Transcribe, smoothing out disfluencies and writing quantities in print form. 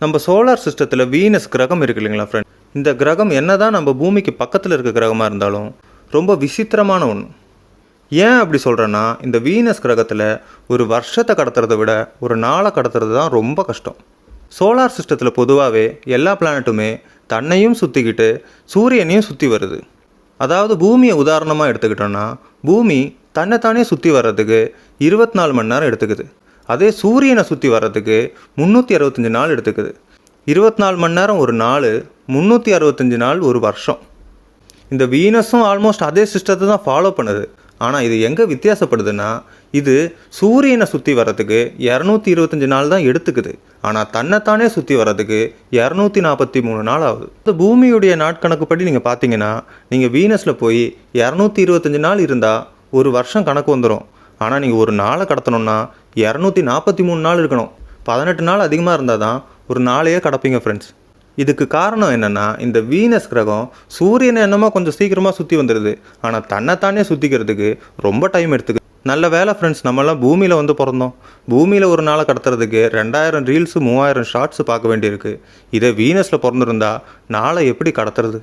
நம்ம சோலார் சிஸ்டத்தில் வீனஸ் கிரகம் இருக்கு இல்லைங்களா ஃப்ரெண்ட், இந்த கிரகம் என்னதான் நம்ம பூமிக்கு பக்கத்தில் இருக்க கிரகமாக இருந்தாலும் ரொம்ப விசித்திரமான ஒன்று. ஏன் அப்படி சொல்கிறேன்னா, இந்த வீனஸ் கிரகத்தில் ஒரு வருஷத்தை கடத்துறதை விட ஒரு நாளை கடத்துறது தான் ரொம்ப கஷ்டம். சோலார் சிஸ்டத்தில் பொதுவாகவே எல்லா பிளானட்டுமே தன்னையும் சுற்றிக்கிட்டு சூரியனையும் சுற்றி வருது. அதாவது பூமியை உதாரணமாக எடுத்துக்கிட்டோன்னா, பூமி தன்னைத்தானே சுற்றி வர்றதுக்கு 24 மணி நேரம் எடுத்துக்குது. அதே சூரியனை சுற்றி வர்றதுக்கு 365 நாள் எடுத்துக்குது. 24 மணி நேரம் ஒரு நாள், 365 நாள் ஒரு வருஷம். இந்த வீனஸும் ஆல்மோஸ்ட் அதே சிஸ்டத்தை தான் ஃபாலோ பண்ணுது. ஆனால் இது எங்கே வித்தியாசப்படுதுன்னா, இது சூரியனை சுற்றி வர்றதுக்கு 225 நாள் தான் எடுத்துக்குது. ஆனால் தன்னைத்தானே சுற்றி வர்றதுக்கு 243 நாள் ஆகுது. இந்த பூமியுடைய நாட்கணக்குப்படி நீங்கள் பார்த்தீங்கன்னா, நீங்கள் வீனஸில் போய் 225 நாள் இருந்தால் ஒரு வருஷம் கணக்கு வந்துடும். ஆனால் நீங்கள் ஒரு நாளை கடத்தணும்னா 243 நாள் இருக்கணும். 18 நாள் அதிகமாக இருந்தால் தான் ஒரு நாளையே கடப்பீங்க ஃப்ரெண்ட்ஸ். இதுக்கு காரணம் என்னென்னா, இந்த வீனஸ் கிரகம் சூரியனை என்னமோ கொஞ்சம் சீக்கிரமாக சுற்றி வந்துடுது. ஆனால் தன்னைத்தானே சுற்றிக்கிறதுக்கு ரொம்ப டைம் எடுத்துக்குது. நல்ல வேலை ஃப்ரெண்ட்ஸ், நம்மளாம் பூமியில் வந்து பிறந்தோம். பூமியில் ஒரு நாளை கடத்துறதுக்கு 2000 ரீல்ஸு 3000 ஷார்ட்ஸு பார்க்க வேண்டியிருக்கு. இதே வீனஸில் பிறந்திருந்தா நாளை எப்படி கடத்துறது?